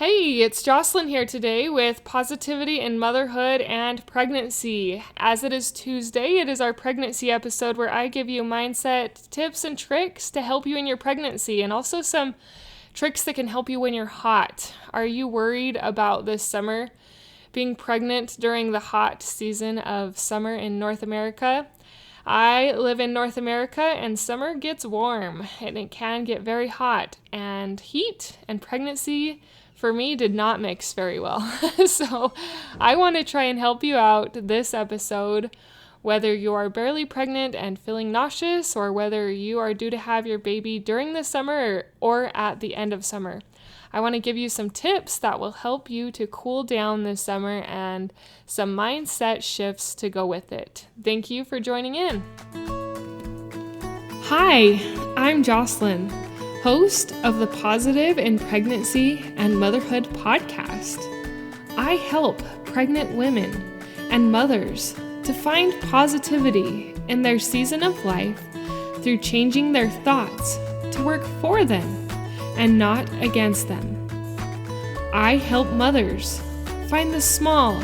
Hey, it's Jocelyn here today with Positivity in Motherhood and Pregnancy. As it is Tuesday, it is our pregnancy episode where I give you mindset tips and tricks to help you in your pregnancy and also some tricks that can help you when you're hot. Are you worried about this summer being pregnant during the hot season of summer in North America? I live in North America and summer gets warm and it can get very hot, and heat and pregnancy for me did not mix very well. So I want to try and help you out this episode, whether you are barely pregnant and feeling nauseous or whether you are due to have your baby during the summer or at the end of summer. I want to give you some tips that will help you to cool down this summer and some mindset shifts to go with it. Thank you for joining in. Hi, I'm Jocelyn, host of the Positive in Pregnancy and Motherhood podcast. I help pregnant women and mothers to find positivity in their season of life through changing their thoughts to work for them and not against them. I help mothers find the small,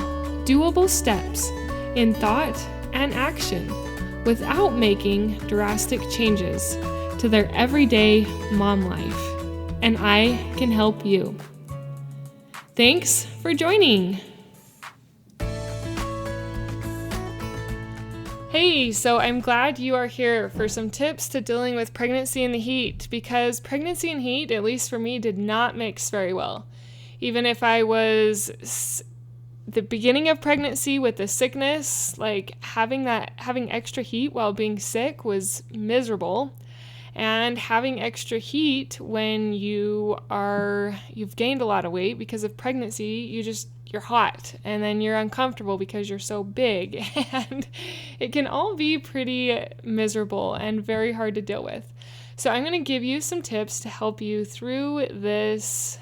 doable steps in thought and action without making drastic changes to their everyday mom life. And I can help you. Thanks for joining. Hey, so I'm glad you are here for some tips to dealing with pregnancy in the heat, because pregnancy and heat, at least for me, did not mix very well. Even if I was the beginning of pregnancy with the sickness, like having extra heat while being sick was miserable. And having extra heat when you've gained a lot of weight because of pregnancy, you're hot and then you're uncomfortable because you're so big, and it can all be pretty miserable and very hard to deal with. So I'm going to give you some tips to help you through this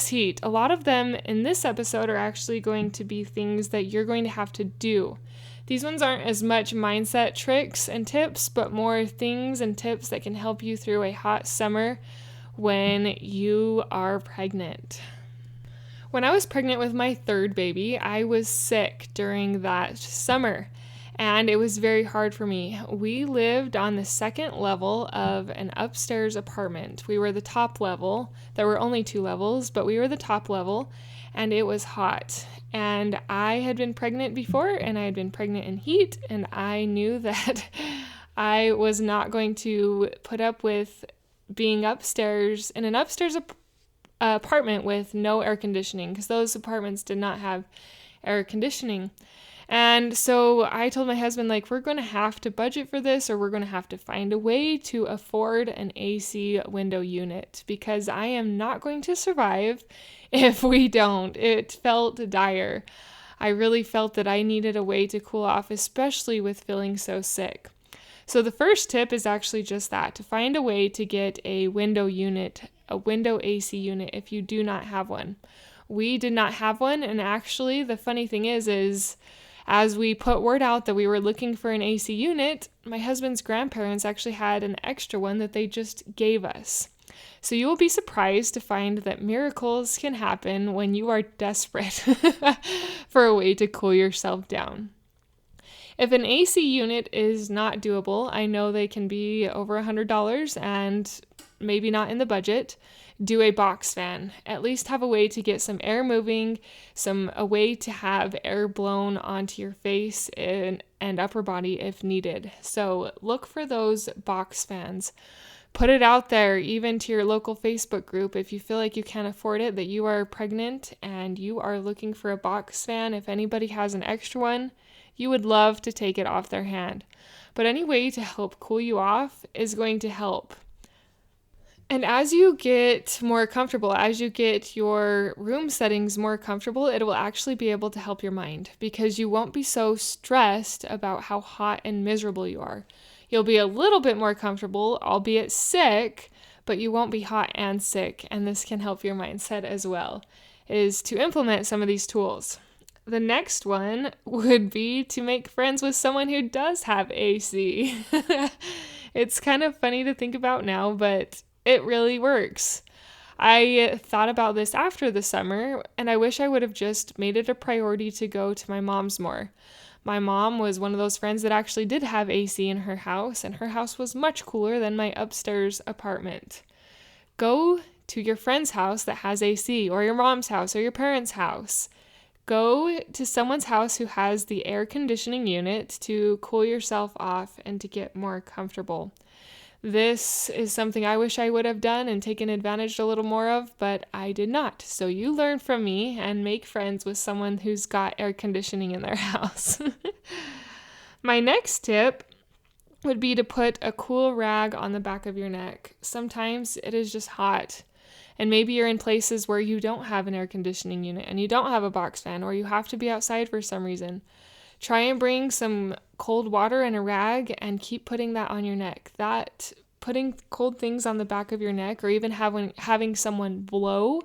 heat. A lot of them in this episode are actually going to be things that you're going to have to do. These ones aren't as much mindset tricks and tips, but more things and tips that can help you through a hot summer when you are pregnant. When I was pregnant with my third baby, I was sick during that summer, and it was very hard for me. We lived on the second level of an upstairs apartment. We were the top level. There were only 2 levels, but we were the top level, and it was hot. And I had been pregnant before, and I had been pregnant in heat, and I knew that I was not going to put up with being upstairs in an upstairs apartment with no air conditioning, because those apartments did not have air conditioning. And so I told my husband, we're going to have to budget for this, or we're going to have to find a way to afford an AC window unit, because I am not going to survive if we don't. It felt dire. I really felt that I needed a way to cool off, especially with feeling so sick. So the first tip is actually just that, to find a way to get a window unit, a window AC unit, if you do not have one. We did not have one, and actually the funny thing is as we put word out that we were looking for an AC unit, my husband's grandparents actually had an extra one that they just gave us. So you will be surprised to find that miracles can happen when you are desperate for a way to cool yourself down. If an AC unit is not doable, I know they can be over $100 and maybe not in the budget. Do a box fan. At least have a way to get some air moving, a way to have air blown onto your face and upper body if needed. So look for those box fans. Put it out there, even to your local Facebook group, if you feel like you can't afford it, that you are pregnant and you are looking for a box fan. If anybody has an extra one, you would love to take it off their hand. But any way to help cool you off is going to help. And as you get more comfortable, as you get your room settings more comfortable, it will actually be able to help your mind, because you won't be so stressed about how hot and miserable you are. You'll be a little bit more comfortable, albeit sick, but you won't be hot and sick. And this can help your mindset as well, is to implement some of these tools. The next one would be to make friends with someone who does have AC. It's kind of funny to think about now, but it really works. I thought about this after the summer, and I wish I would have just made it a priority to go to my mom's more. My mom was one of those friends that actually did have AC in her house, and her house was much cooler than my upstairs apartment. Go to your friend's house that has AC, or your mom's house, or your parents' house. Go to someone's house who has the air conditioning unit to cool yourself off and to get more comfortable. This is something I wish I would have done and taken advantage a little more of, but I did not. So you learn from me and make friends with someone who's got air conditioning in their house. My next tip would be to put a cool rag on the back of your neck. Sometimes it is just hot, and maybe you're in places where you don't have an air conditioning unit and you don't have a box fan, or you have to be outside for some reason. Try and bring some cold water and a rag and keep putting that on your neck. That putting cold things on the back of your neck, or even having someone blow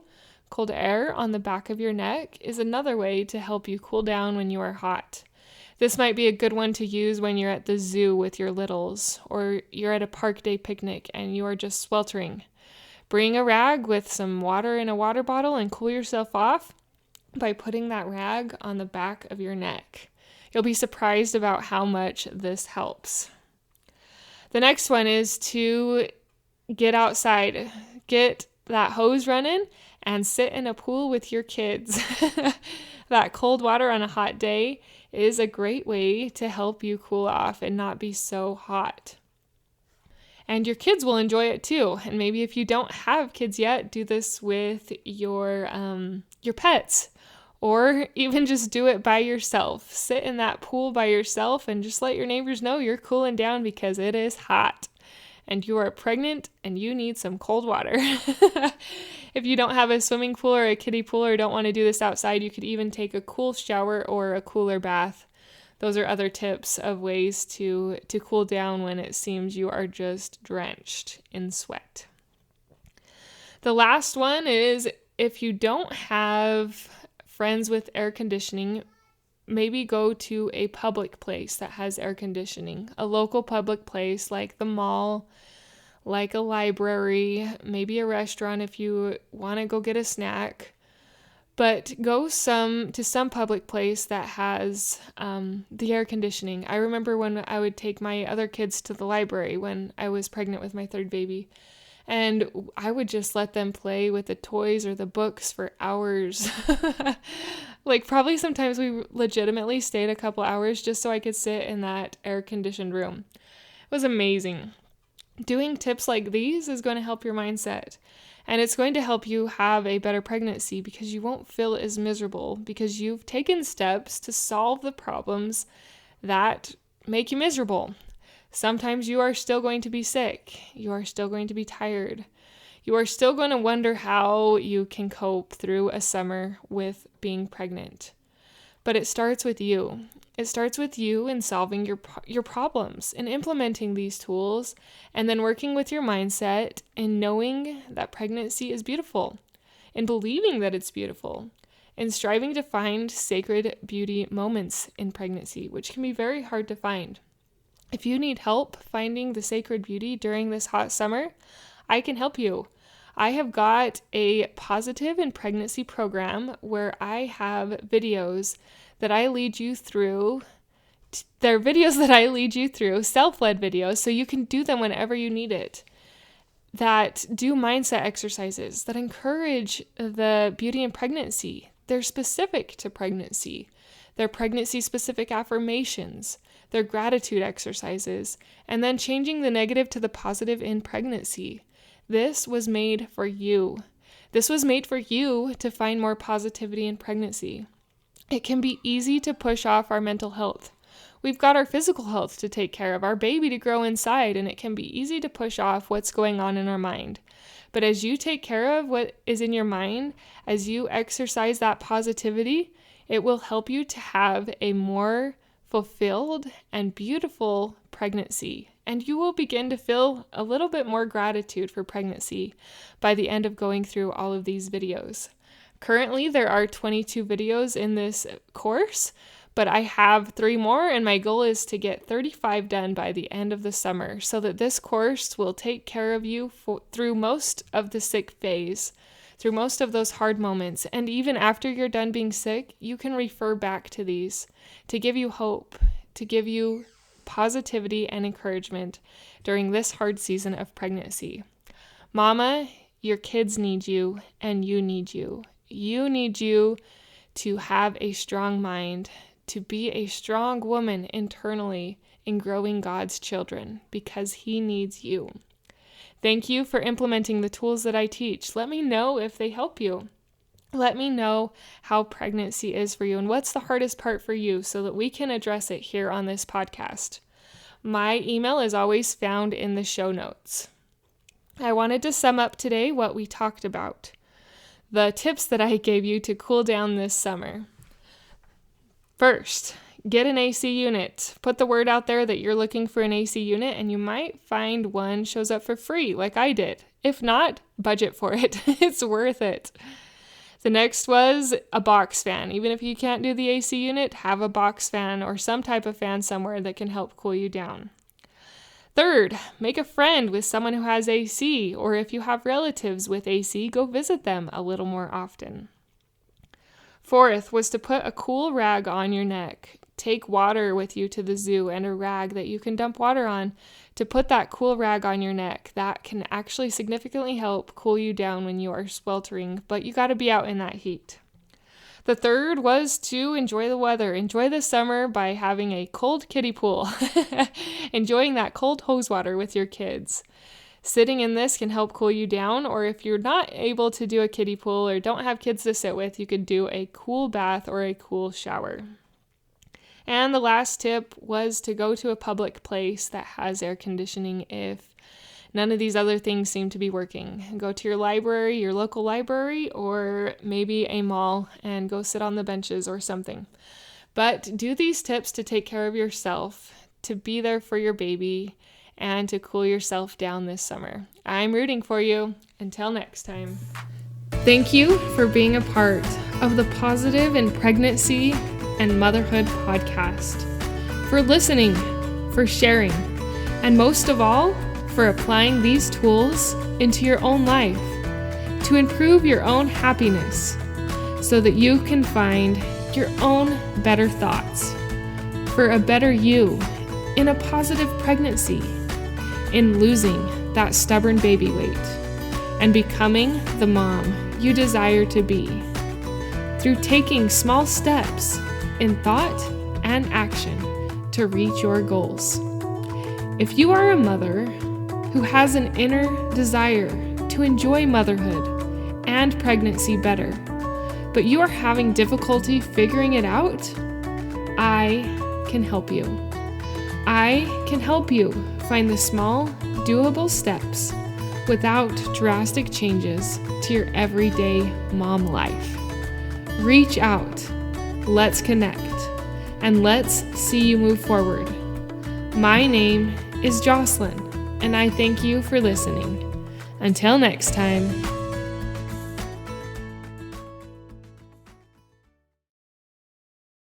cold air on the back of your neck, is another way to help you cool down when you are hot. This might be a good one to use when you're at the zoo with your littles, or you're at a park day picnic and you are just sweltering. Bring a rag with some water in a water bottle and cool yourself off by putting that rag on the back of your neck. You'll be surprised about how much this helps. The next one is to get outside. Get that hose running and sit in a pool with your kids. That cold water on a hot day is a great way to help you cool off and not be so hot. And your kids will enjoy it too. And maybe if you don't have kids yet, do this with your pets. Or even just do it by yourself. Sit in that pool by yourself and just let your neighbors know you're cooling down because it is hot. And you are pregnant and you need some cold water. If you don't have a swimming pool or a kiddie pool or don't want to do this outside, you could even take a cool shower or a cooler bath. Those are other tips of ways to cool down when it seems you are just drenched in sweat. The last one is, if you don't have friends with air conditioning, maybe go to a public place that has air conditioning, a local public place like the mall, like a library, maybe a restaurant if you want to go get a snack. But go to some public place that has the air conditioning. I remember when I would take my other kids to the library when I was pregnant with my third baby. And I would just let them play with the toys or the books for hours. Like probably sometimes we legitimately stayed a couple hours just so I could sit in that air-conditioned room. It was amazing. Doing tips like these is going to help your mindset. And it's going to help you have a better pregnancy because you won't feel as miserable because you've taken steps to solve the problems that make you miserable. Sometimes you are still going to be sick. You are still going to be tired. You are still going to wonder how you can cope through a summer with being pregnant. But it starts with you. It starts with you in solving your problems and implementing these tools and then working with your mindset and knowing that pregnancy is beautiful and believing that it's beautiful and striving to find sacred beauty moments in pregnancy, which can be very hard to find. If you need help finding the sacred beauty during this hot summer, I can help you. I have got a positive in pregnancy program where I have videos that I lead you through. They're videos that I lead you through, self-led videos, so you can do them whenever you need it, that do mindset exercises, that encourage the beauty in pregnancy. They're specific to pregnancy. They're pregnancy-specific affirmations. They're gratitude exercises, and then changing the negative to the positive in pregnancy. This was made for you. This was made for you to find more positivity in pregnancy. It can be easy to push off our mental health. We've got our physical health to take care of, our baby to grow inside, and it can be easy to push off what's going on in our mind. But as you take care of what is in your mind, as you exercise that positivity, it will help you to have a more fulfilled and beautiful pregnancy. And you will begin to feel a little bit more gratitude for pregnancy by the end of going through all of these videos. Currently, there are 22 videos in this course, but I have 3 more, and my goal is to get 35 done by the end of the summer so that this course will take care of you through most of the sick phase, through most of those hard moments. And even after you're done being sick, you can refer back to these to give you hope, to give you positivity and encouragement during this hard season of pregnancy. Mama, your kids need you, and you need you. You need you to have a strong mind, to be a strong woman internally in growing God's children, because He needs you. Thank you for implementing the tools that I teach. Let me know if they help you. Let me know how pregnancy is for you and what's the hardest part for you so that we can address it here on this podcast. My email is always found in the show notes. I wanted to sum up today what we talked about, the tips that I gave you to cool down this summer. First, get an AC unit. Put the word out there that you're looking for an AC unit, and you might find one shows up for free like I did. If not, budget for it. It's worth it. The next was a box fan. Even if you can't do the AC unit, have a box fan or some type of fan somewhere that can help cool you down. Third, make a friend with someone who has AC, or if you have relatives with AC, go visit them a little more often. Fourth was to put a cool rag on your neck. Take water with you to the zoo and a rag that you can dump water on to put that cool rag on your neck. That can actually significantly help cool you down when you are sweltering, but you got to be out in that heat. The third was to enjoy the weather. Enjoy the summer by having a cold kiddie pool. Enjoying that cold hose water with your kids. Sitting in this can help cool you down, or if you're not able to do a kiddie pool or don't have kids to sit with, you could do a cool bath or a cool shower. And the last tip was to go to a public place that has air conditioning if none of these other things seem to be working. Go to your library, your local library, or maybe a mall and go sit on the benches or something. But do these tips to take care of yourself, to be there for your baby, and to cool yourself down this summer. I'm rooting for you. Until next time. Thank you for being a part of the Positive in Pregnancy and Motherhood podcast, for listening, for sharing, and most of all, for applying these tools into your own life to improve your own happiness so that you can find your own better thoughts for a better you in a positive pregnancy, in losing that stubborn baby weight, and becoming the mom you desire to be through taking small steps in thought and action to reach your goals. If you are a mother who has an inner desire to enjoy motherhood and pregnancy better, but you are having difficulty figuring it out, I can help you. I can help you find the small, doable steps without drastic changes to your everyday mom life. Reach out, let's connect, and let's see you move forward. My name is Jocelyn, and I thank you for listening. Until next time.